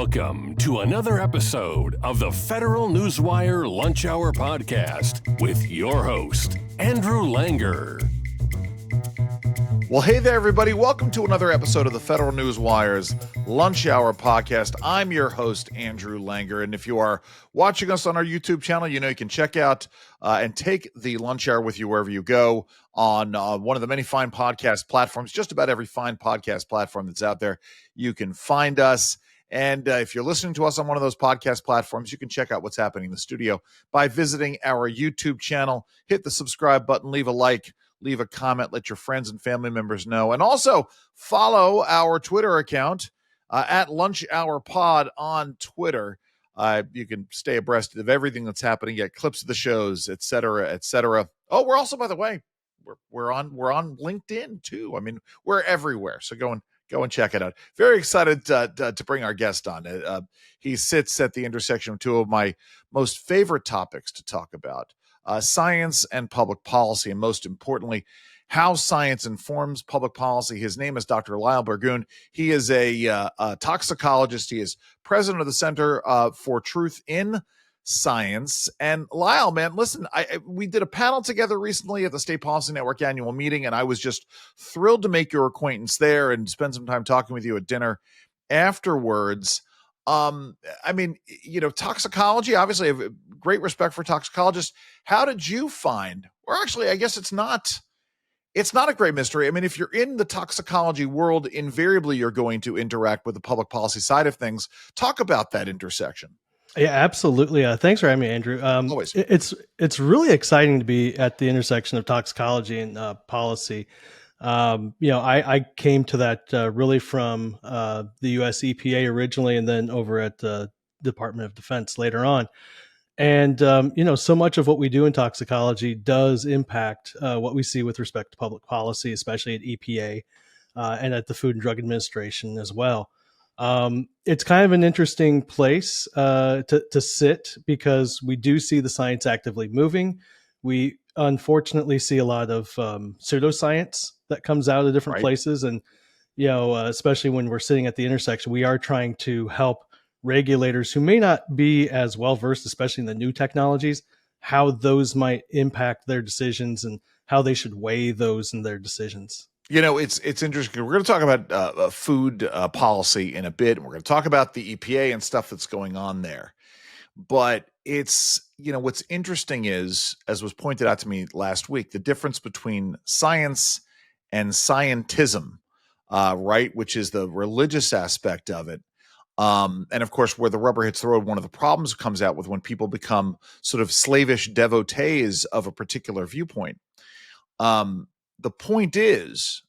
Welcome to another episode of the Federal Newswire Lunch Hour podcast with your host, Andrew Langer. Well, hey there, everybody. Welcome to another episode of the Federal Newswire's Lunch Hour podcast. I'm your host, Andrew Langer. And if you are watching us on our YouTube channel, you know you can check out and take the Lunch Hour with you wherever you go on one of the many fine podcast platforms. Just about every fine podcast platform that's out there, you can find us. And if you're listening to us on one of those podcast platforms, you can check out what's happening in the studio by visiting our YouTube channel. Hit the subscribe button, leave a like, leave a comment, let your friends and family members know. And also follow our Twitter account at Lunch Hour Pod on Twitter. You can stay abreast of everything that's happening, get clips of the shows, et cetera, et cetera. Oh, we're also, by the way, we're on LinkedIn too. I mean, we're everywhere. So go and check it out. Very excited to bring our guest on. He sits at the intersection of two of my most favorite topics to talk about. Science and public policy, and most importantly, how science informs public policy. His name is Dr. Lyle Burgoon. He is a toxicologist. He is president of the Center for Truth in Science. And Lyle, man, listen, we did a panel together recently at the State Policy Network annual meeting, and I was just thrilled to make your acquaintance there and spend some time talking with you at dinner afterwards. I mean, you know, toxicology, obviously I have great respect for toxicologists. How did you find, or actually, I guess it's not a great mystery. I mean, if you're in the toxicology world, invariably you're going to interact with the public policy side of things. Talk about that intersection. Yeah, absolutely. Thanks for having me, Andrew. Always. It's really exciting to be at the intersection of toxicology and policy. I came to that really from the U.S. EPA originally, and then over at the Department of Defense later on. And, so much of what we do in toxicology does impact what we see with respect to public policy, especially at EPA and at the Food and Drug Administration as well. It's kind of an interesting place to sit because we do see the science actively moving. We unfortunately see a lot of pseudoscience that comes out of different places. And, especially when we're sitting at the intersection, we are trying to help regulators who may not be as well versed, especially in the new technologies, how those might impact their decisions and how they should weigh those in their decisions. You know, it's interesting. We're going to talk about food policy in a bit. And we're going to talk about the EPA and stuff that's going on there. But it's, what's interesting is, as was pointed out to me last week, the difference between science and scientism, right, which is the religious aspect of it. And of course, where the rubber hits the road, one of the problems comes out with when people become sort of slavish devotees of a particular viewpoint. The point is,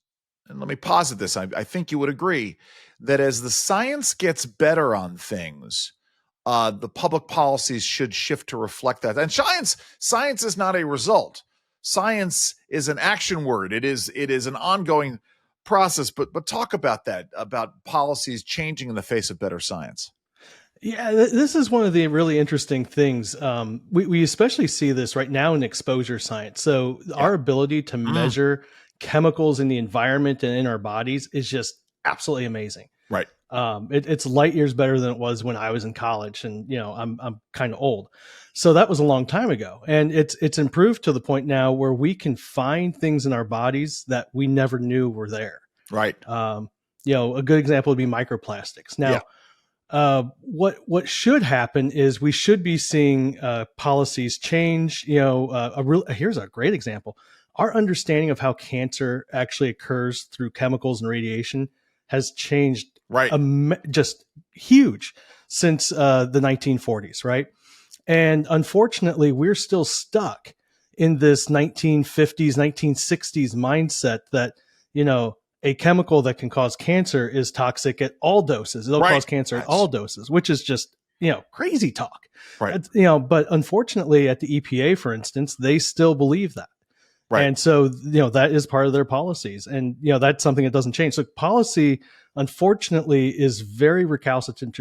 and let me posit this, I think you would agree, that as the science gets better on things, the public policies should shift to reflect that. And science is not a result. Science is an action word. It is an ongoing process. But talk about that, about policies changing in the face of better science. Yeah, this is one of the really interesting things. We especially see this right now in exposure science. So our ability to measure chemicals in the environment and in our bodies is just absolutely amazing. Right. It's light years better than it was when I was in college, and I'm kind of old, so that was a long time ago. And it's improved to the point now where we can find things in our bodies that we never knew were there. Right. A good example would be microplastics. Now, what should happen is we should be seeing policies change. Here's a great example. Our understanding of how cancer actually occurs through chemicals and radiation has changed just huge since the 1940s, right? And unfortunately, we're still stuck in this 1950s, 1960s mindset that, a chemical that can cause cancer is toxic at all doses. It'll cause cancer at all doses, which is just, crazy talk. Right. But unfortunately at the EPA, for instance, they still believe that. Right. And so, that is part of their policies. And, that's something that doesn't change. So policy, unfortunately, is very recalcitrant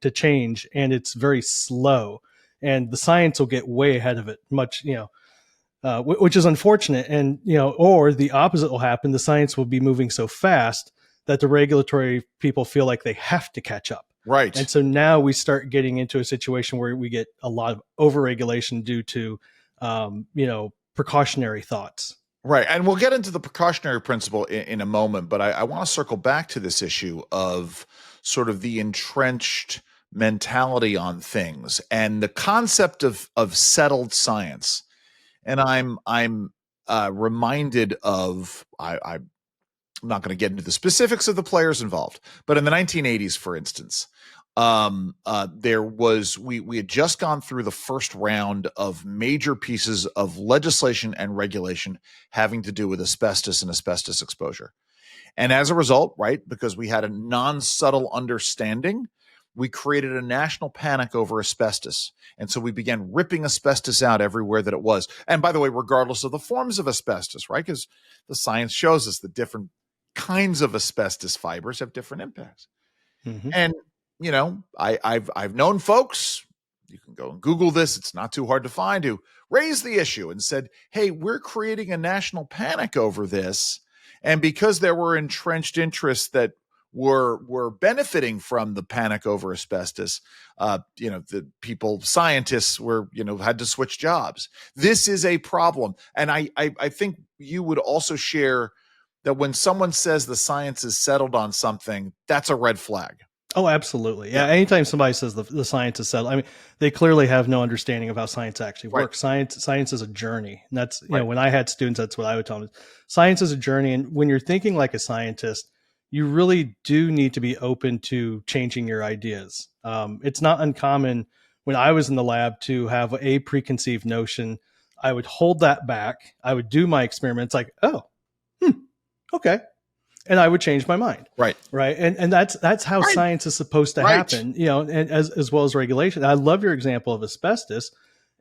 to change, and it's very slow. And the science will get way ahead of it, which is unfortunate. And, or the opposite will happen. The science will be moving so fast that the regulatory people feel like they have to catch up. Right. And so now we start getting into a situation where we get a lot of overregulation due to, precautionary thoughts. Right. And we'll get into the precautionary principle in a moment, but I want to circle back to this issue of sort of the entrenched mentality on things and the concept of settled science. And I'm reminded of, I'm not going to get into the specifics of the players involved, but in the 1980s, for instance, there was we had just gone through the first round of major pieces of legislation and regulation having to do with asbestos and asbestos exposure. And as a result, right, because we had a non-subtle understanding, we created a national panic over asbestos. And so we began ripping asbestos out everywhere that it was. And by the way, regardless of the forms of asbestos, right, because the science shows us that different kinds of asbestos fibers have different impacts. Mm-hmm. And I've known folks, you can go and Google this, it's not too hard to find, who raised the issue and said, hey, we're creating a national panic over this. And because there were entrenched interests that were benefiting from the panic over asbestos, the people, scientists were, had to switch jobs. This is a problem. And I think you would also share that when someone says the science is settled on something, that's a red flag. Oh, absolutely. Yeah. Anytime somebody says the science is settled, I mean, they clearly have no understanding of how science actually works. Right. Science is a journey. And that's, when I had students, that's what I would tell them. Science is a journey. And when you're thinking like a scientist, you really do need to be open to changing your ideas. It's not uncommon when I was in the lab to have a preconceived notion. I would hold that back. I would do my experiments like, okay. And I would change my mind. Right. And that's how science is supposed to happen, and as well as regulation. I love your example of asbestos.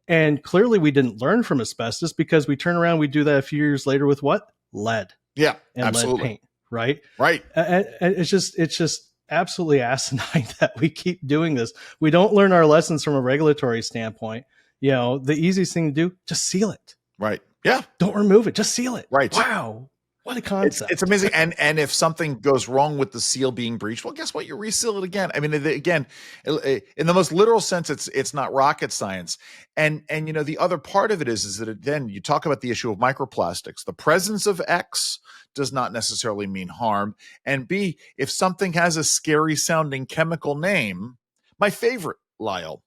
And clearly we didn't learn from asbestos because we turn around, we do that a few years later with what? Lead. Yeah, and absolutely. Lead paint. Right. And it's just absolutely asinine that we keep doing this. We don't learn our lessons from a regulatory standpoint. The easiest thing to do, just seal it. Right. Yeah. Don't remove it. Just seal it. Right. Wow. What a concept. It's amazing. And if something goes wrong with the seal being breached, well, guess what? You reseal it again. I mean, again, in the most literal sense, it's not rocket science. And the other part of it is that then you talk about the issue of microplastics. The presence of X does not necessarily mean harm. And B, if something has a scary sounding chemical name, my favorite, Lyle,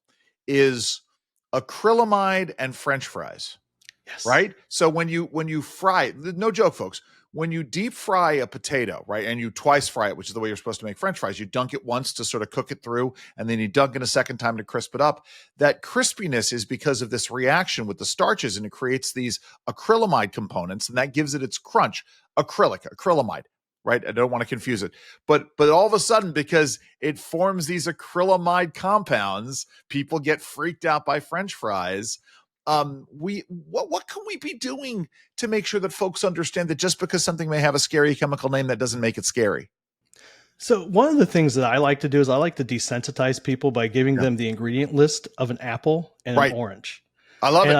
is acrylamide and French fries. Yes. Right. So when you fry, no joke, folks, when you deep fry a potato, right, and you twice fry it, which is the way you're supposed to make French fries, you dunk it once to sort of cook it through, and then you dunk it a second time to crisp it up. That crispiness is because of this reaction with the starches, and it creates these acrylamide components, and that gives it its crunch. Acrylamide, right? I don't want to confuse it. But all of a sudden, because it forms these acrylamide compounds, people get freaked out by French fries. What can we be doing to make sure that folks understand that just because something may have a scary chemical name, that doesn't make it scary? So one of the things that I like to do is I like to desensitize people by giving them the ingredient list of an apple and an orange. I love it. And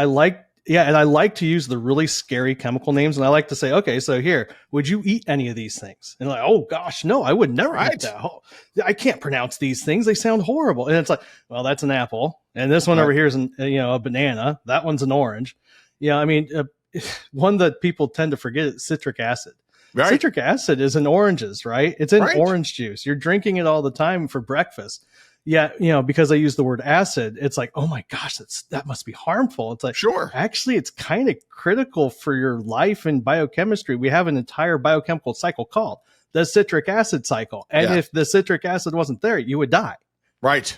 I like to use the really scary chemical names. And I like to say, okay, so here, would you eat any of these things? And like, oh gosh, no, I would never eat that. Oh, I can't pronounce these things. They sound horrible. And it's like, well, that's an apple. And this one over here is a banana. That one's an orange. One that people tend to forget is citric acid. Right. Citric acid is in oranges, right? It's in orange juice. You're drinking it all the time for breakfast. Yeah, because I use the word acid, it's like, oh my gosh, that must be harmful. It's like, sure. Actually, it's kind of critical for your life in biochemistry. We have an entire biochemical cycle called the citric acid cycle. And if the citric acid wasn't there, you would die. Right.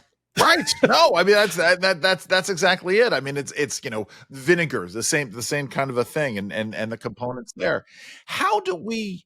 No, I mean, that's exactly it. I mean, it's vinegar, the same kind of a thing, and the components there. How do we?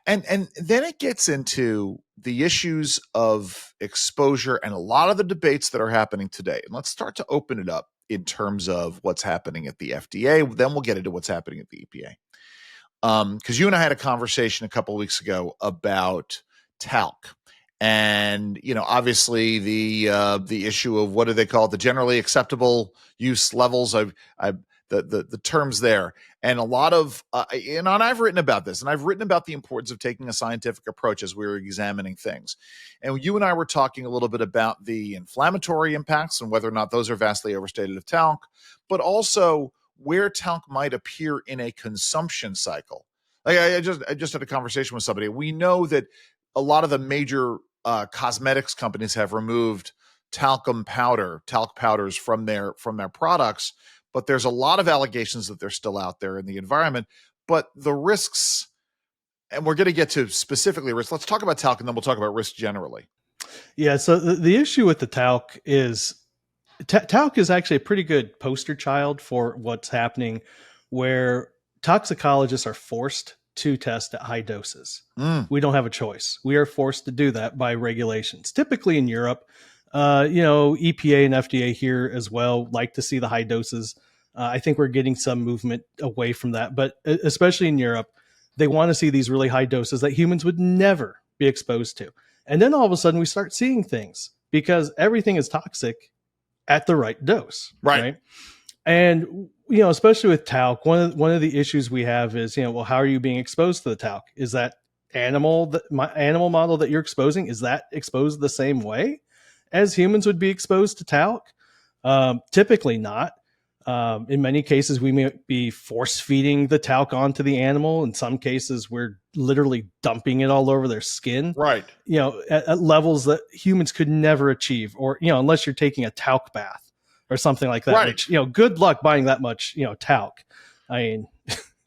And then it gets into the issues of exposure and a lot of the debates that are happening today. And let's start to open it up in terms of what's happening at the FDA. Then we'll get into what's happening at the EPA. Because you and I had a conversation a couple of weeks ago about talc. And, obviously the issue of what do they call it? The generally acceptable use levels of the terms there. And a lot of, and I've written about this, and I've written about the importance of taking a scientific approach as we were examining things. And you and I were talking a little bit about the inflammatory impacts and whether or not those are vastly overstated of talc, but also where talc might appear in a consumption cycle. Like I just had a conversation with somebody. We know that a lot of the major cosmetics companies have removed talc powders from their products, but there's a lot of allegations that they're still out there in the environment. But the risks, and we're going to get to specifically risks. Let's talk about talc, and then we'll talk about risk generally. Yeah. So the issue with the talc is talc is actually a pretty good poster child for what's happening, where toxicologists are forced to test at high doses. We don't have a choice. We are forced to do that by regulations. Typically in Europe, EPA and FDA here as well like to see the high doses. I think we're getting some movement away from that, but especially in Europe, they want to see these really high doses that humans would never be exposed to. And then all of a sudden we start seeing things because everything is toxic at the right dose. Right. And, especially with talc, one of the issues we have is, well, how are you being exposed to the talc? Is that my animal model that you're exposing, is that exposed the same way as humans would be exposed to talc? Typically not. In many cases, we may be force feeding the talc onto the animal. In some cases, we're literally dumping it all over their skin. Right. At levels that humans could never achieve, or, unless you're taking a talc bath or something like that, right. Which, good luck buying that much, talc. I mean,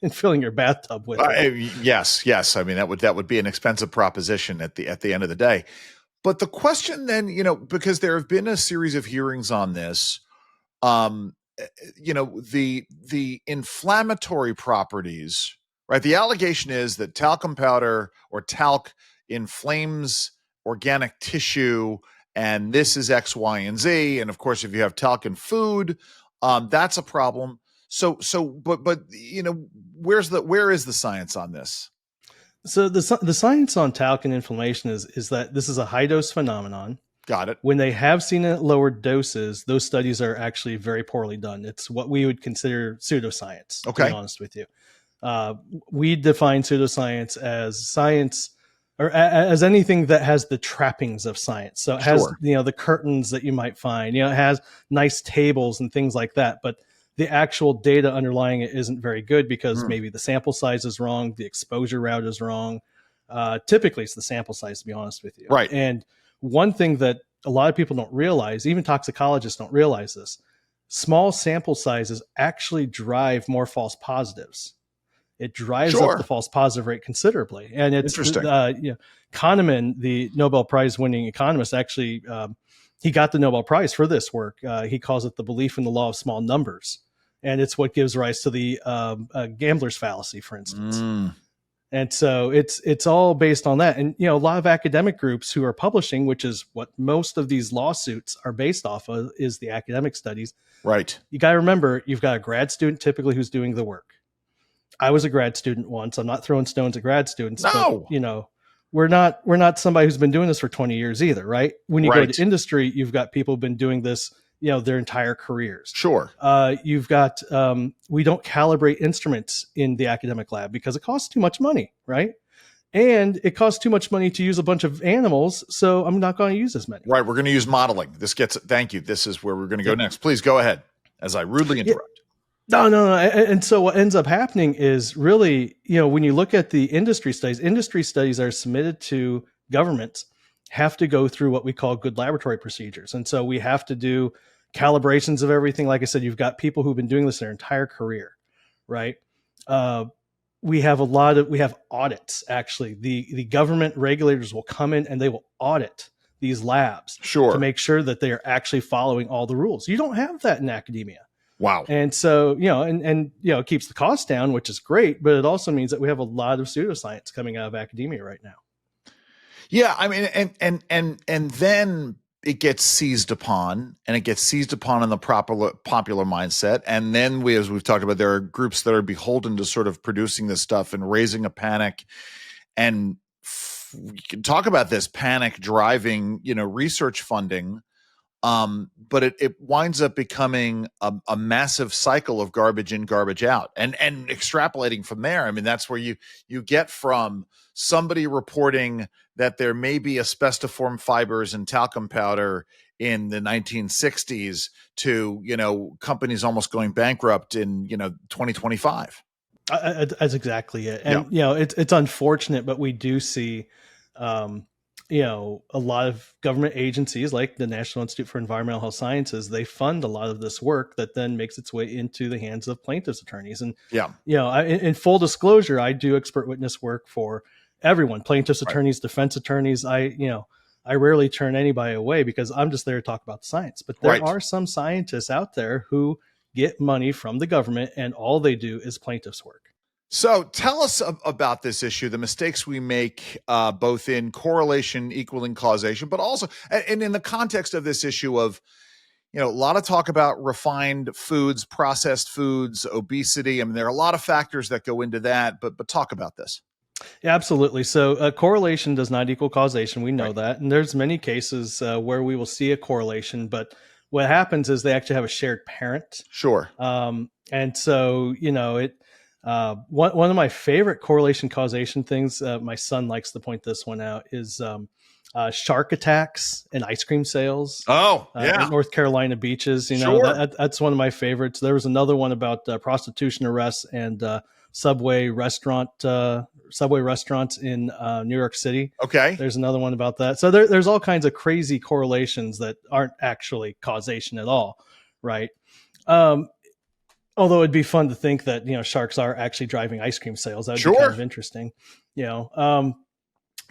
and filling your bathtub with it. Yes. I mean, that would be an expensive proposition at the end of the day. But the question then, because there have been a series of hearings on this, the inflammatory properties, right? The allegation is that talcum powder or talc inflames organic tissue, and this is X, Y, and Z. And of course, if you have talc in food, that's a problem. But where is the science on this? So the science on talc and inflammation is that this is a high dose phenomenon. Got it. When they have seen it at lower doses, those studies are actually very poorly done. It's what we would consider pseudoscience, to be honest with you. We define pseudoscience as science, or as anything that has the trappings of science. So it has, the curtains that you might find, it has nice tables and things like that. But the actual data underlying it isn't very good because maybe the sample size is wrong, the exposure route is wrong. Typically, it's the sample size, to be honest with you. Right. And one thing that a lot of people don't realize, even toxicologists don't realize this, small sample sizes actually drive more false positives. It drives up the false positive rate considerably. And it's interesting. Kahneman, the Nobel Prize winning economist, actually, he got the Nobel Prize for this work. He calls it the belief in the law of small numbers. And it's what gives rise to the gambler's fallacy, for instance. And so it's all based on that. And, a lot of academic groups who are publishing, which is what most of these lawsuits are based off of, is the academic studies. Right. You got to remember, you've got a grad student typically who's doing the work. I was a grad student once. I'm not throwing stones at grad students. No. But, we're not somebody who's been doing this for 20 years either, right? When you go to industry, you've got people who've been doing this, their entire careers. Sure. You've got, we don't calibrate instruments in the academic lab because it costs too much money, right? And it costs too much money to use a bunch of animals, so I'm not going to use as many. Right. We're going to use modeling. Thank you. This is where we're going to go next. Please go ahead as I rudely interrupt. No. And so what ends up happening is really, when you look at the industry studies are submitted to governments have to go through what we call good laboratory procedures. And so we have to do calibrations of everything. Like I said, you've got people who've been doing this their entire career, right? We have audits. Actually, the government regulators will come in and they will audit these labs to make sure that they are actually following all the rules. You don't have that in academia. Wow. And so, it keeps the cost down, which is great, but it also means that we have a lot of pseudoscience coming out of academia right now. Yeah. I mean, and then it gets seized upon, and it gets seized upon in the popular mindset. And then as we've talked about, there are groups that are beholden to sort of producing this stuff and raising a panic. And we can talk about this panic driving, research funding. But it winds up becoming a massive cycle of garbage in, garbage out, and extrapolating from there. I mean, that's where you get from somebody reporting that there may be asbestiform fibers in talcum powder in the 1960s to, companies almost going bankrupt in, 2025. That's exactly it. And, Yeah. it's unfortunate, but we do see, a lot of government agencies like the National Institute for Environmental Health Sciences, they fund a lot of this work that then makes its way into the hands of plaintiffs' attorneys. And, Yeah. In full disclosure, I do expert witness work for everyone, plaintiffs' Right. attorneys, defense attorneys. I rarely turn anybody away because I'm just there to talk about the science. But there Right. are some scientists out there who get money from the government and all they do is plaintiffs' work. So tell us about this issue, the mistakes we make, both in correlation equaling causation, but also, and in the context of this issue of, a lot of talk about refined foods, processed foods, obesity. I mean, there are a lot of factors that go into that, but talk about this. Yeah, absolutely. So correlation does not equal causation. We know Right. that. And there's many cases where we will see a correlation, but what happens is they actually have a shared parent. Sure. And so, one of my favorite correlation causation things, my son likes to point this one out, is shark attacks and ice cream sales. Oh, yeah. At North Carolina beaches. Sure. That's one of my favorites. There was another one about prostitution arrests and subway restaurants in New York City. Okay. There's another one about that. So there's all kinds of crazy correlations that aren't actually causation at all, right? Although it'd be fun to think that, sharks are actually driving ice cream sales. That would be kind of interesting,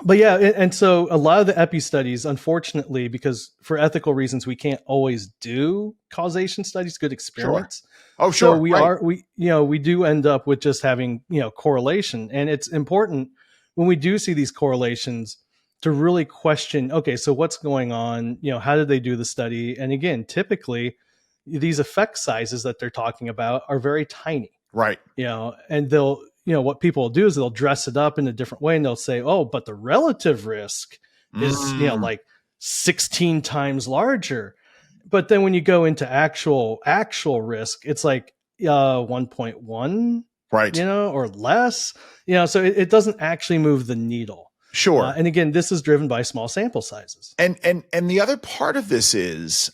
But yeah, and so a lot of the epi studies, unfortunately, because for ethical reasons, we can't always do causation studies, good experiments. Sure. Oh, sure. So we do end up with just having, correlation. And it's important when we do see these correlations to really question, okay, so what's going on? How did they do the study? And again, typically these effect sizes that they're talking about are very tiny. Right. And they'll, what people will do is they'll dress it up in a different way and they'll say, oh, but the relative risk is, like 16 times larger. But then when you go into actual risk, it's like 1.1, right. Or less, so it doesn't actually move the needle. Sure. And again, this is driven by small sample sizes. And the other part of this is,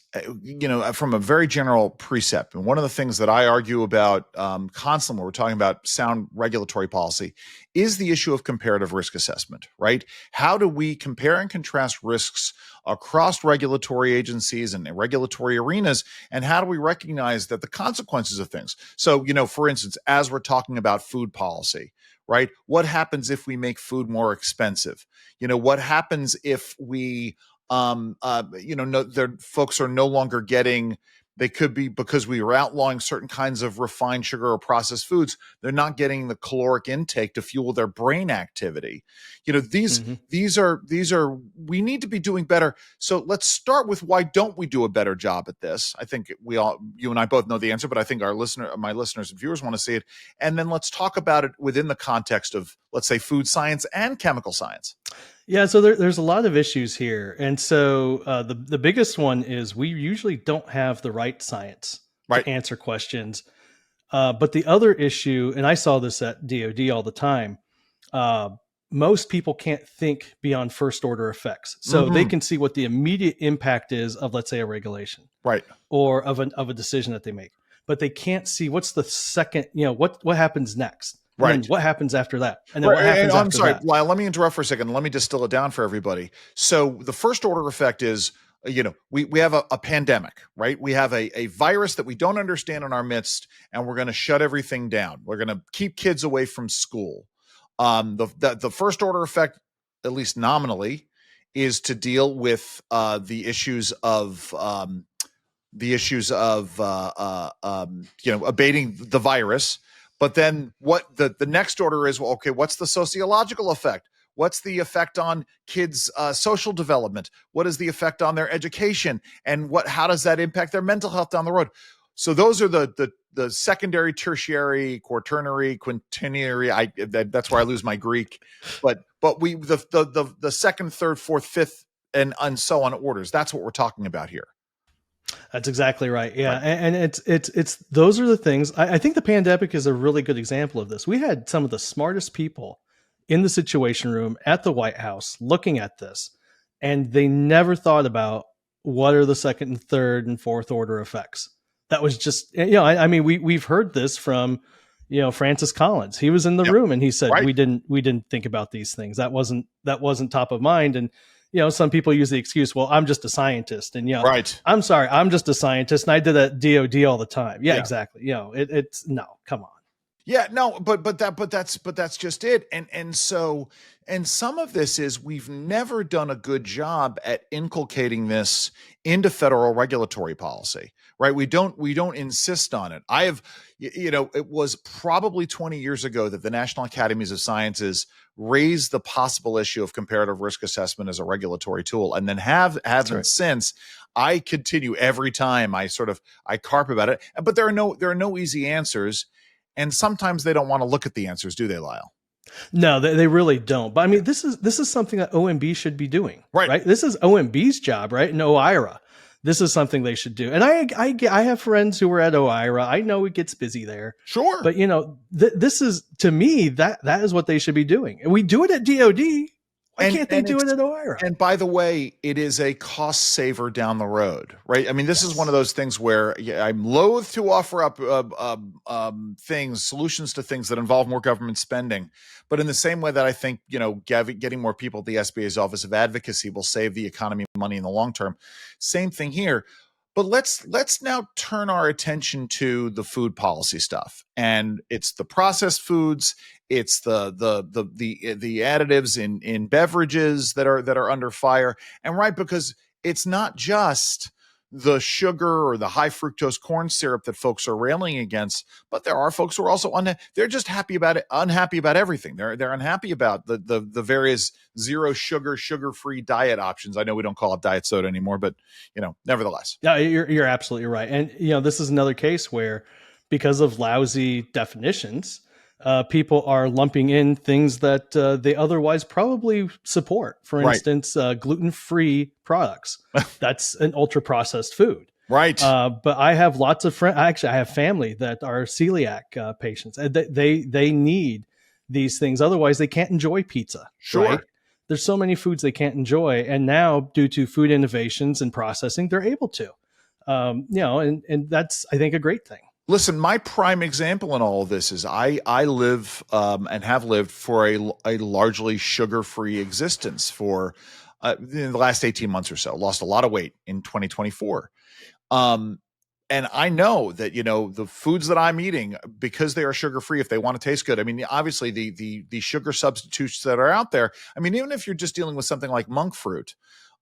from a very general precept, and one of the things that I argue about constantly when we're talking about sound regulatory policy is the issue of comparative risk assessment, right? How do we compare and contrast risks across regulatory agencies and regulatory arenas? And how do we recognize that the consequences of things? So, for instance, as we're talking about food policy, right? What happens if we make food more expensive? What happens if we, folks are no longer getting, they could be, because we were outlawing certain kinds of refined sugar or processed foods, they're not getting the caloric intake to fuel their brain activity. These are, we need to be doing better. So let's start with, why don't we do a better job at this? I think you and I both know the answer, but I think my listeners and viewers want to see it. And then let's talk about it within the context of, let's say, food science and chemical science. Yeah, so there's a lot of issues here. And so the biggest one is we usually don't have the right science to answer questions. But the other issue, and I saw this at DoD all the time, most people can't think beyond first order effects. So they can see what the immediate impact is of, let's say, a regulation, right, or of a decision that they make. But they can't see what's the second, what happens next. Right. And what happens after that? And then what happens I'm after sorry, that? Lyle, let me interrupt for a second. Let me distill it down for everybody. So the first order effect is, we have a pandemic, right? We have a virus that we don't understand in our midst, and we're going to shut everything down. We're going to keep kids away from school. The first order effect, at least nominally, is to deal with the issues of abating the virus. But then what the next order is, well, okay, what's the sociological effect? What's the effect on kids' social development? What is the effect on their education? And how does that impact their mental health down the road? So those are the secondary, tertiary, quaternary, quintenary. That's where I lose my Greek. But the second, third, fourth, fifth, and so on orders. That's what we're talking about here. That's exactly right. Yeah. Right. And it's those are the things. I think the pandemic is a really good example of this. We had some of the smartest people in the Situation Room at the White House looking at this, and they never thought about what are the second and third and fourth order effects. That was just, I mean, we've heard this from, Francis Collins. He was in the Yep. room and he said, Right. we didn't think about these things. That wasn't top of mind. And, some people use the excuse, well, I'm just a scientist. And, Right. I'm sorry, I'm just a scientist and I did that DOD all the time. Yeah, Yeah. exactly. It's no, come on. Yeah, no, but that's just it. And so, and some of this is we've never done a good job at inculcating this into federal regulatory policy, right? We don't insist on it. It was probably 20 years ago that the National Academies of Sciences raised the possible issue of comparative risk assessment as a regulatory tool, and then haven't right. since. I continue every time I carp about it, but there are no easy answers. And sometimes they don't want to look at the answers, do they, Lyle? No, they really don't. But I mean, this is something that OMB should be doing, right? This is OMB's job, right? No OIRA. This is something they should do. And I have friends who were at OIRA. I know it gets busy there. Sure. But, this is, to me, that is what they should be doing. And we do it at DOD. Why can't they do it at OIRA? And by the way, it is a cost saver down the road, right? I mean, this is one of those things where I'm loath to offer up solutions to things that involve more government spending. But in the same way that I think, getting more people at the SBA's Office of Advocacy will save the economy money in the long term. Same thing here. But let's now turn our attention to the food policy stuff, and it's the processed foods, it's the additives in beverages that are under fire, and right, because it's not just the sugar or the high fructose corn syrup that folks are railing against, but there are folks who are also they're just unhappy about everything. They're unhappy about the various zero sugar-free diet options. I know we don't call it diet soda anymore, but nevertheless. Yeah, you're absolutely right. And this is another case where, because of lousy definitions, people are lumping in things that they otherwise probably support. For instance, gluten-free products. That's an ultra-processed food. Right. But I have lots of friends. Actually, I have family that are celiac patients. And they need these things. Otherwise, they can't enjoy pizza. Sure. Right? There's so many foods they can't enjoy. And now, due to food innovations and processing, they're able to. And that's, I think, a great thing. Listen, my prime example in all of this is I live and have lived for a largely sugar-free existence for in the last 18 months or so. Lost a lot of weight in 2024. And I know that, the foods that I'm eating, because they are sugar-free, if they want to taste good, I mean, obviously the sugar substitutes that are out there, I mean, even if you're just dealing with something like monk fruit,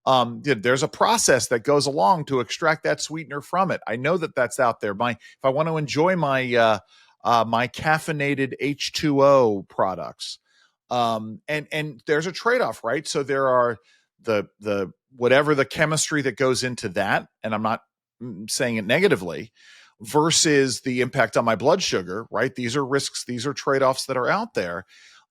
there's a process that goes along to extract that sweetener from it. I know that that's out there. If I want to enjoy my my caffeinated H2O products, and there's a trade-off, right? So there are the whatever the chemistry that goes into that, and I'm not saying it negatively, versus the impact on my blood sugar, right? These are risks, these are trade-offs that are out there.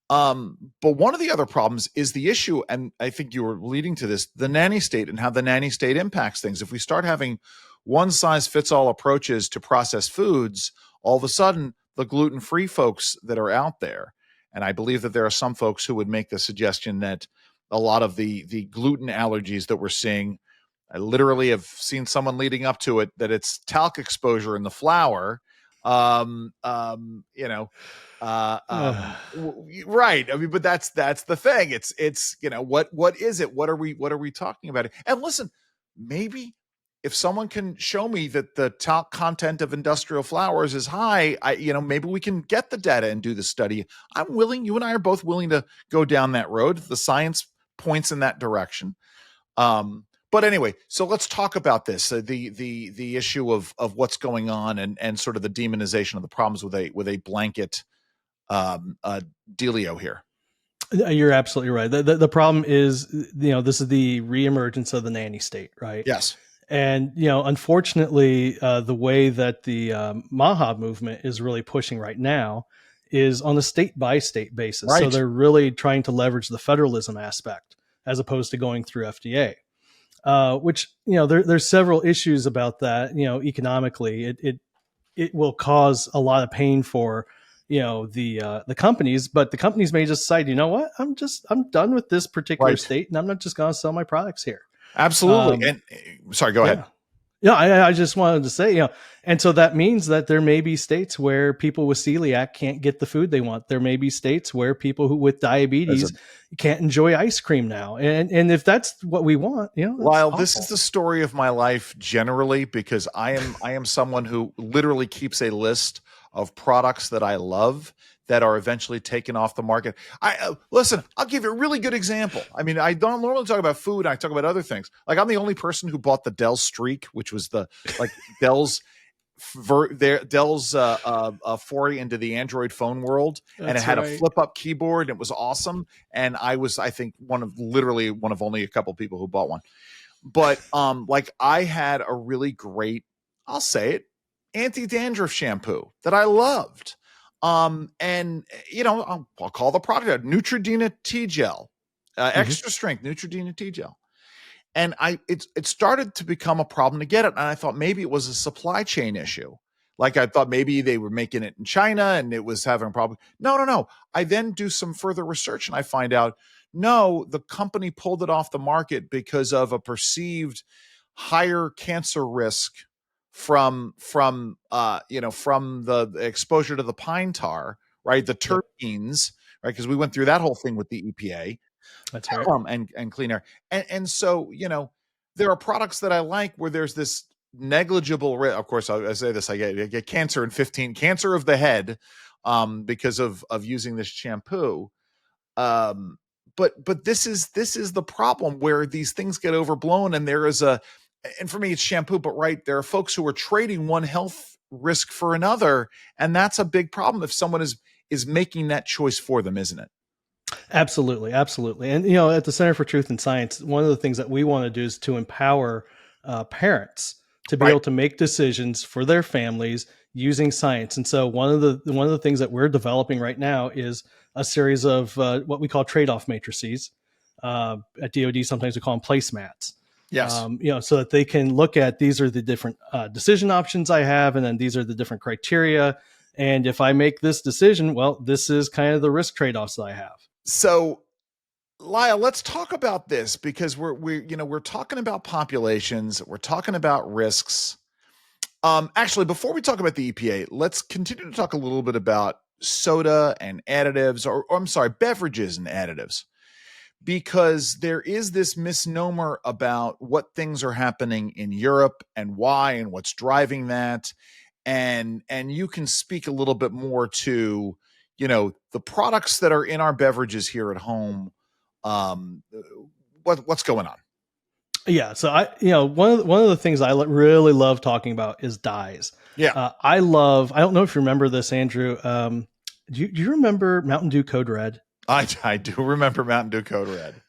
But one of the other problems is the issue, and I think you were leading to this, the nanny state and how the nanny state impacts things. If we start having one-size-fits-all approaches to processed foods, all of a sudden, the gluten-free folks that are out there, and I believe that there are some folks who would make the suggestion that a lot of the gluten allergies that we're seeing, I literally have seen someone leading up to it, that it's talc exposure in the flour. Right. I mean, but that's the thing. It's what is it? What are we talking about? And listen, maybe if someone can show me that the talc content of industrial flours is high, maybe we can get the data and do the study. I'm willing. You and I are both willing to go down that road. The science points in that direction. But anyway, so let's talk about this, the issue of what's going on and sort of the demonization of the problems with a blanket dealio here. You're absolutely right. The problem is, this is the reemergence of the nanny state, right? Yes. And, unfortunately, the way that the MAHA movement is really pushing right now is on a state by state basis. Right. So they're really trying to leverage the federalism aspect as opposed to going through FDA. which, there's several issues about that. Economically, it will cause a lot of pain for the companies, but the companies may just decide, you know what, I'm done with this particular Right. state, and I'm not just going to sell my products here. Absolutely. And sorry, go ahead. Yeah, I just wanted to say, and so that means that there may be states where people with celiac can't get the food they want. There may be states where people with diabetes can't enjoy ice cream now. And if that's what we want, that's Lyle, awful. this is the story of my life generally, because I am someone who literally keeps a list of products that I love that are eventually taken off the market. Listen, I'll give you a really good example. I mean, I don't normally talk about food. I talk about other things. Like, I'm the only person who bought the Dell Streak, which was Dell's foray into the Android phone world. And it had a flip up keyboard. And it was awesome. And I was, I think, one of only a couple people who bought one. But I had a really great, I'll say it, anti-dandruff shampoo that I loved. And I'll call the product out, Neutrogena T-Gel, extra strength Neutrogena T-Gel. And it started to become a problem to get it. And I thought maybe it was a supply chain issue. Like, I thought maybe they were making it in China and it was having a problem. No. I then do some further research and I find out, no, the company pulled it off the market because of a perceived higher cancer risk from the exposure to the pine tar, right? The terpenes, right? Because we went through that whole thing with the EPA. That's right. And clean air. And so, there are products that I like where there's this negligible risk. Of course, I say this, I get cancer cancer of the head, because of using this shampoo. But this is the problem where these things get overblown, and and for me, it's shampoo, but right, there are folks who are trading one health risk for another, and that's a big problem if someone is making that choice for them, isn't it? Absolutely. And, at the Center for Truth and Science, one of the things that we want to do is to empower parents to be able to make decisions for their families using science. And so one of the things that we're developing right now is a series of what we call trade-off matrices. At DoD, sometimes we call them placemats. Yes. So that they can look at, these are the different decision options I have, and then these are the different criteria. And if I make this decision, well, this is kind of the risk trade-offs that I have. So, Lyle, let's talk about this, because we're talking about populations, we're talking about risks. Actually, before we talk about the EPA, let's continue to talk a little bit about soda and additives, or I'm sorry, beverages and additives, because there is this misnomer about what things are happening in Europe and why and what's driving that. And you can speak a little bit more to, the products that are in our beverages here at home. What's going on? Yeah. So one of the things I really love talking about is dyes. Yeah. I don't know if you remember this, Andrew. Do you remember Mountain Dew Code Red? I do remember Mountain Dew Code Red.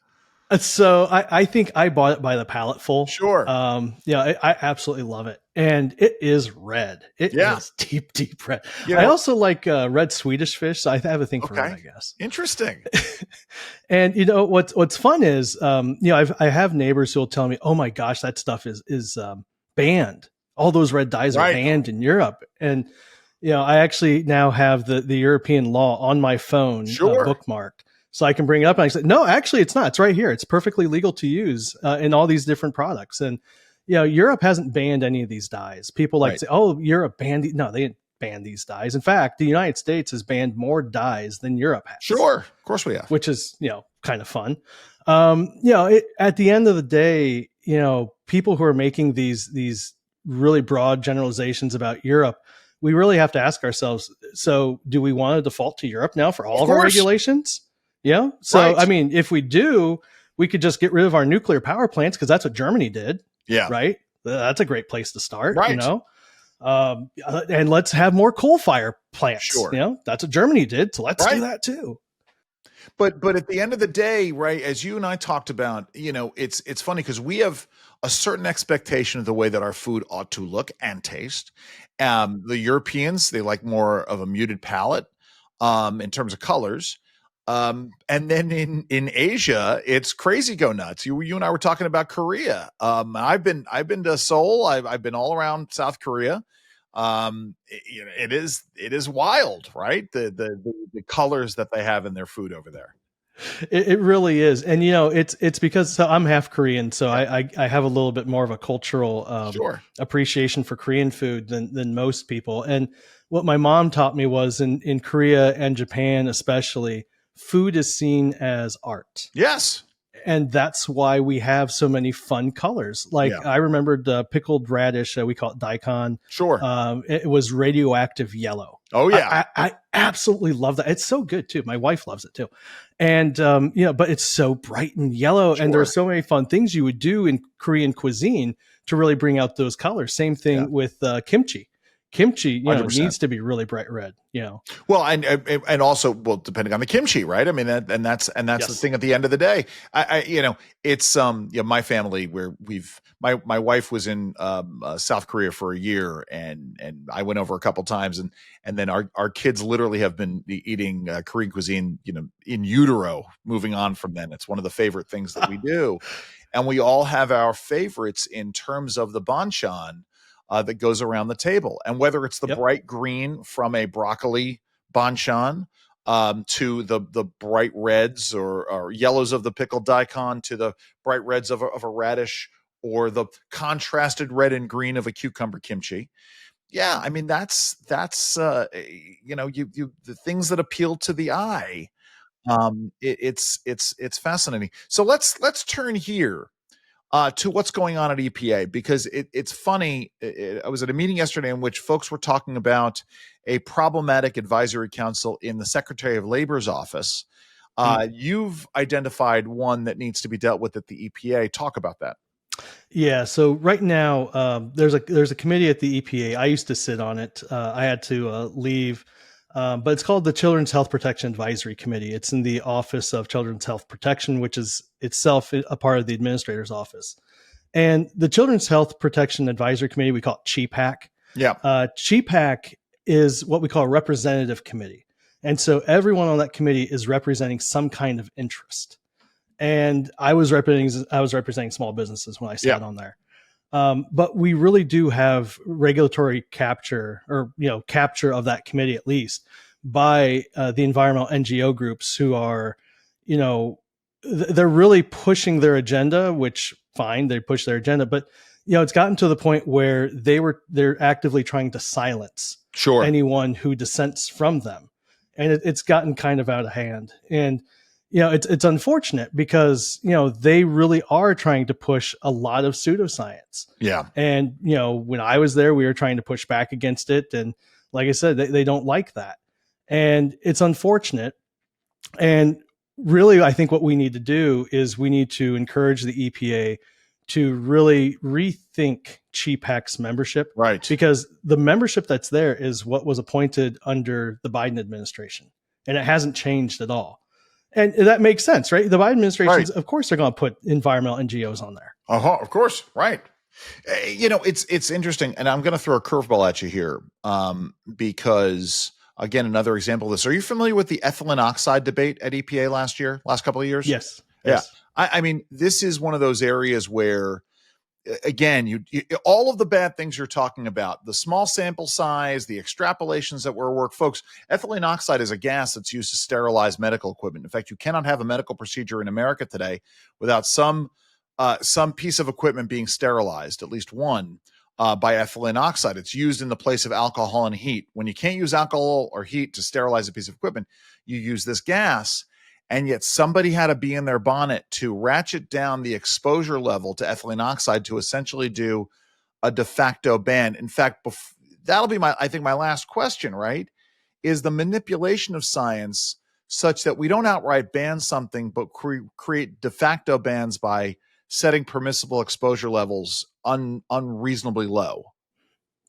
So I think I bought it by the pallet full. Sure. I absolutely love it. And it is red. It is deep, deep red. I also like red Swedish fish. So I have a thing for red, I guess. Interesting. And what's fun is, I have neighbors who will tell me, oh my gosh, that stuff is banned. All those red dyes are banned in Europe. And, I actually now have the European law on my phone bookmarked. So I can bring it up and I say, no, actually it's not. It's right here. It's perfectly legal to use in all these different products. And, Europe hasn't banned any of these dyes. People like to say, oh, Europe banned these. No, they didn't ban these dyes. In fact, the United States has banned more dyes than Europe has. Sure. Of course we have. Which is, kind of fun. At the end of the day, people who are making these really broad generalizations about Europe, we really have to ask ourselves, so do we want to default to Europe now for all of our regulations? Yeah. So, I mean, if we do, we could just get rid of our nuclear power plants, because that's what Germany did. Yeah. Right. That's a great place to start, and let's have more coal fire plants. Sure. That's what Germany did. So let's do that too. But at the end of the day, right, as you and I talked about, it's funny because we have a certain expectation of the way that our food ought to look and taste. The Europeans, they like more of a muted palette in terms of colors. And then in Asia, it's crazy go nuts. You and I were talking about Korea. I've been to Seoul. I've been all around South Korea. It is wild, right? The colors that they have in their food over there. It really is. And, it's because I'm half Korean. So I have a little bit more of a cultural Sure. appreciation for Korean food than most people. And what my mom taught me was in Korea and Japan, especially, food is seen as art. Yes. And that's why we have so many fun colors. Like I remembered pickled radish, we call it daikon. Sure. It was radioactive yellow. Oh yeah. I absolutely love that. It's so good too. My wife loves it too. And, but it's so bright and yellow. Sure. And there's so many fun things you would do in Korean cuisine to really bring out those colors. Same thing with kimchi. Kimchi, 100%. needs to be really bright red, Well, and also, depending on the kimchi, right? I mean, that's Yes. the thing at the end of the day. It's my family where my wife was in South Korea for a year, and I went over a couple times, and then our kids literally have been eating Korean cuisine, in utero. Moving on from then, it's one of the favorite things that we do, and we all have our favorites in terms of the banchan. That goes around the table, and whether it's the bright green from a broccoli banchan to the bright reds or yellows of the pickled daikon to the bright reds of a radish, or the contrasted red and green of a cucumber kimchi. Yeah, I mean that's the things that appeal to the eye. It's fascinating. So let's turn here to what's going on at EPA, because it's funny. I was at a meeting yesterday in which folks were talking about a problematic advisory council in the Secretary of Labor's office. You've identified one that needs to be dealt with at the EPA. Talk about that. Yeah. So right now, there's a committee at the EPA. I used to sit on it. I had to leave. But it's called the Children's Health Protection Advisory Committee. It's in the Office of Children's Health Protection, which is itself a part of the administrator's office. And the Children's Health Protection Advisory Committee, we call it CHPAC. Yeah. CHPAC is what we call a representative committee. And so everyone on that committee is representing some kind of interest. And I was representing small businesses when I sat on there. But we really do have regulatory capture, or capture of that committee, at least by the environmental NGO groups who are, they're really pushing their agenda. Which fine, they push their agenda, but it's gotten to the point where they're actively trying to silence anyone who dissents from them, and it's gotten kind of out of hand. And it's unfortunate because, they really are trying to push a lot of pseudoscience. Yeah. And, when I was there, we were trying to push back against it. And like I said, they don't like that. And it's unfortunate. And really, I think what we need to do is we need to encourage the EPA to really rethink CHPAC's membership. Right. Because the membership that's there is what was appointed under the Biden administration. And it hasn't changed at all. And that makes sense, right? The Biden administration, of course, they're going to put environmental NGOs on there. Of course. Right. It's interesting. And I'm going to throw a curveball at you here because, again, another example of this. Are you familiar with the ethylene oxide debate at EPA last couple of years? Yes. Yeah. I mean, this is one of those areas where, again, you all of the bad things you're talking about, the small sample size, the extrapolations that were work, folks, ethylene oxide is a gas that's used to sterilize medical equipment. In fact, you cannot have a medical procedure in America today without some piece of equipment being sterilized, at least one, by ethylene oxide. It's used in the place of alcohol and heat. When you can't use alcohol or heat to sterilize a piece of equipment, you use this gas. And yet somebody had to be in their bonnet to ratchet down the exposure level to ethylene oxide to essentially do a de facto ban. In fact, that'll be my last question, right? Is the manipulation of science such that we don't outright ban something, but create de facto bans by setting permissible exposure levels unreasonably low?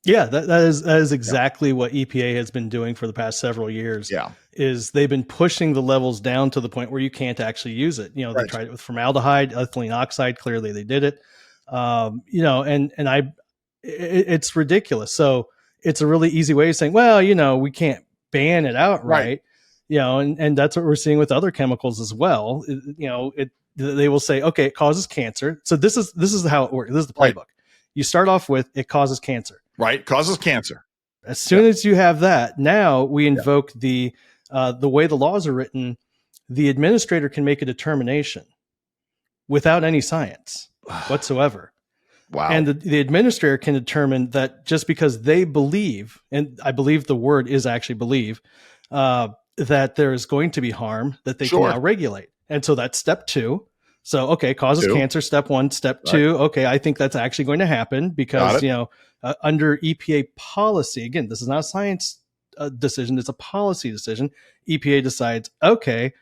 Yeah, that is exactly what EPA has been doing for the past several years. Yeah. Is they've been pushing the levels down to the point where you can't actually use it. They tried it with formaldehyde, ethylene oxide. Clearly they did it. It's ridiculous. So it's a really easy way of saying, well, we can't ban it outright. and that's what we're seeing with other chemicals as well. They will say, okay, it causes cancer. So this is how it works. This is the playbook. Right. You start off with, it causes cancer. Right. Causes cancer. As soon as you have that, now we invoke the way the laws are written, the administrator can make a determination without any science whatsoever. Wow. And the administrator can determine that just because they believe, and I believe the word is actually believe, that there is going to be harm, that they can now regulate. And so that's step 2. So, okay, causes cancer, step 1, step 2. Okay, I think that's actually going to happen because, under EPA policy, again, this is not a science decision, it's a policy decision. EPA decides, okay,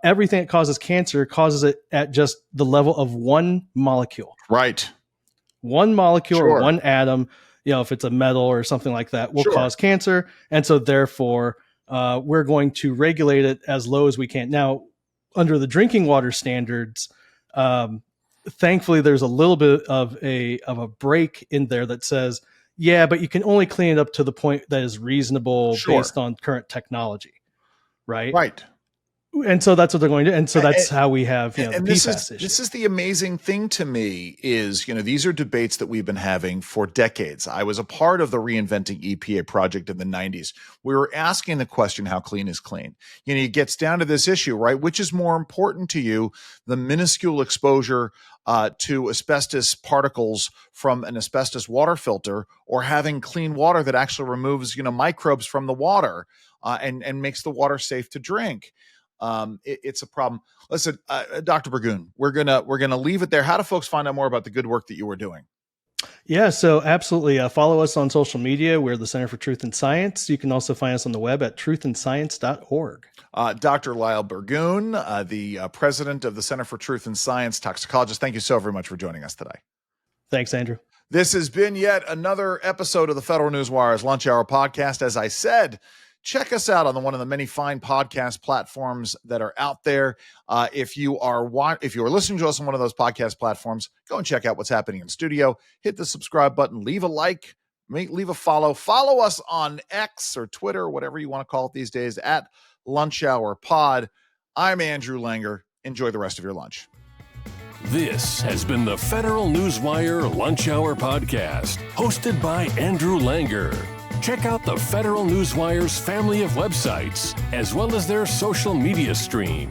everything that causes cancer causes it at just the level of one molecule. Right. One molecule or one atom, if it's a metal or something like that, will cause cancer. And so therefore, we're going to regulate it as low as we can. Now, under the drinking water standards, thankfully, there's a little bit of a break in there that says, yeah, but you can only clean it up to the point that is reasonable based on current technology. Right. Right. And so that's what they're going to do. And so that's how we have, the PFAS issue. This is the amazing thing to me is, these are debates that we've been having for decades. I was a part of the Reinventing EPA project in the 90s. We were asking the question, how clean is clean? It gets down to this issue, right? Which is more important to you, the minuscule exposure to asbestos particles from an asbestos water filter, or having clean water that actually removes, microbes from the water and makes the water safe to drink? It's a problem. Listen, Dr. Burgoon, we're gonna leave it there. How do folks find out more about the good work that you were doing? Yeah, so absolutely. Follow us on social media. We're the Center for Truth and Science. You can also find us on the web at truthandscience.org. Dr. Lyle Burgoon, the president of the Center for Truth and Science, toxicologist. Thank you so very much for joining us today. Thanks, Andrew. This has been yet another episode of the Federal Newswire's Lunch Hour podcast. As I said, check us out on one of the many fine podcast platforms that are out there. If you are listening to us on one of those podcast platforms, go and check out what's happening in studio. Hit the subscribe button, leave a like, leave a follow. Follow us on X or Twitter, whatever you want to call it these days, at Lunch Hour Pod. I'm Andrew Langer. Enjoy the rest of your lunch. This has been the Federal Newswire Lunch Hour podcast, hosted by Andrew Langer. Check out the Federal Newswire's family of websites, as well as their social media stream.